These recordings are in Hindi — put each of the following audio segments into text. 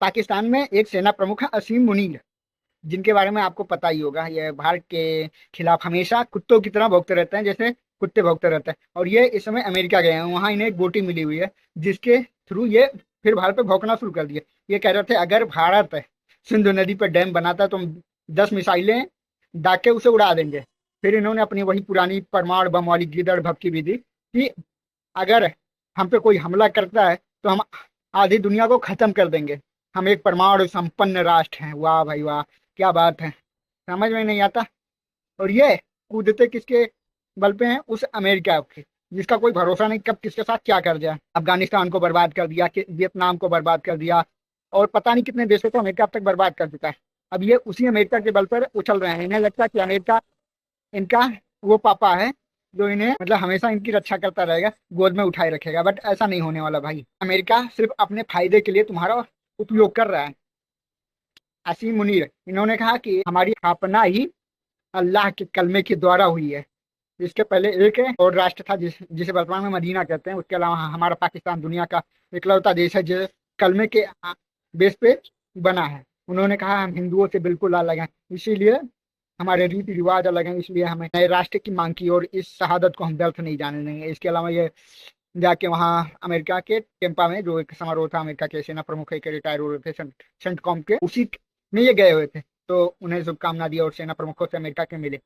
पाकिस्तान में एक सेना प्रमुख है असीम मुनीर, जिनके बारे में आपको पता ही होगा। ये भारत के खिलाफ हमेशा कुत्तों की तरह भौंकते रहते हैं, जैसे कुत्ते भौंकते रहते हैं। और ये इस समय अमेरिका गए हैं, वहां इन्हें एक बोटी मिली हुई है, जिसके थ्रू ये फिर भारत पे भौंकना शुरू कर दिए। ये कह रहे थे अगर भारत सिंधु नदी पर डैम बनाता है तो हम 10 मिसाइलें दाग के उसे उड़ा देंगे। फिर इन्होंने अपनी वही पुरानी परमाणु बम वाली गीदड़ भभकी भी दी कि अगर हम पे कोई हमला करता है तो हम आधी दुनिया को खत्म कर देंगे, हम एक परमाणु संपन्न राष्ट्र हैं। वाह भाई वाह, क्या बात है, समझ में नहीं आता। और ये कूदते किसके बल पे हैं? उस अमेरिका के, जिसका कोई भरोसा नहीं कब किसके साथ क्या कर जाए। अफगानिस्तान को बर्बाद कर दिया, वियतनाम को बर्बाद कर दिया, और पता नहीं कितने देशों को अमेरिका अब तक बर्बाद कर चुका है। अब ये उसी अमेरिका के बल पर उछल रहे हैं। इन्हें लगता है कि अमेरिका इनका वो पापा है जो इन्हें मतलब हमेशा इनकी रक्षा करता रहेगा, गोद में उठाए रखेगा। बट ऐसा नहीं होने वाला भाई। अमेरिका सिर्फ अपने फायदे के लिए तुम्हारा उपयोग कर रहा है। असीम मुनीर इन्होंने कहा कि हमारी स्थापना ही अल्लाह के कलमे के द्वारा हुई है। इसके पहले एक है और राष्ट्र था जिसे वर्तमान में मदीना कहते हैं। उसके अलावा हमारा पाकिस्तान दुनिया का इकलौता देश है जो कलमे के बेस पे बना है। उन्होंने कहा हम हिंदुओं से बिल्कुल अलग हैं, इसीलिए हमारे रीति रिवाज अलग हैं, इसलिए हमें नए राष्ट्र की मांग की और इस शहादत को हम व्यर्थ नहीं जाने देंगे। इसके अलावा ये जाके वहाँ अमेरिका के टेम्पा में जो एक समारोह था, अमेरिका के सेना प्रमुख के रिटायर हो रहे थे सेंटकॉम के, उसी में ये गए हुए थे। तो उन्हें शुभकामना दी और सेना प्रमुखों से अमेरिका के मिले।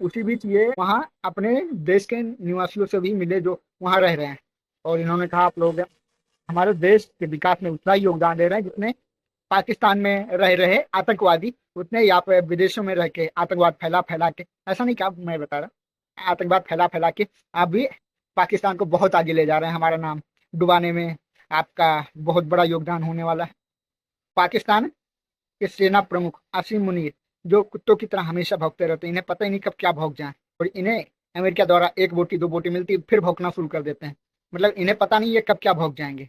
उसी बीच ये वहाँ अपने देश के निवासियों से भी मिले जो वहाँ रह रहे हैं। और इन्होंने कहा आप लोग हमारे देश के विकास में उतना ही योगदान दे रहे हैं जितने पाकिस्तान में रह रहे आतंकवादी उतने यहाँ पे विदेशों में रह के आतंकवाद फैला फैला के, ऐसा नहीं कहा मैं बता रहा, आतंकवाद फैला फैला के आप भी पाकिस्तान को बहुत आगे ले जा रहे हैं। हमारा नाम डुबाने में आपका बहुत बड़ा योगदान होने वाला है। पाकिस्तान के सेना प्रमुख आसिम मुनीर जो कुत्तों की तरह हमेशा भौंकते रहते हैं, इन्हें पता ही नहीं कब क्या भौंक जाए। और इन्हें अमेरिका द्वारा एक बोटी दो बोटी मिलती फिर भौंकना शुरू कर देते हैं। मतलब इन्हें पता नहीं ये कब क्या भौंक जाएंगे।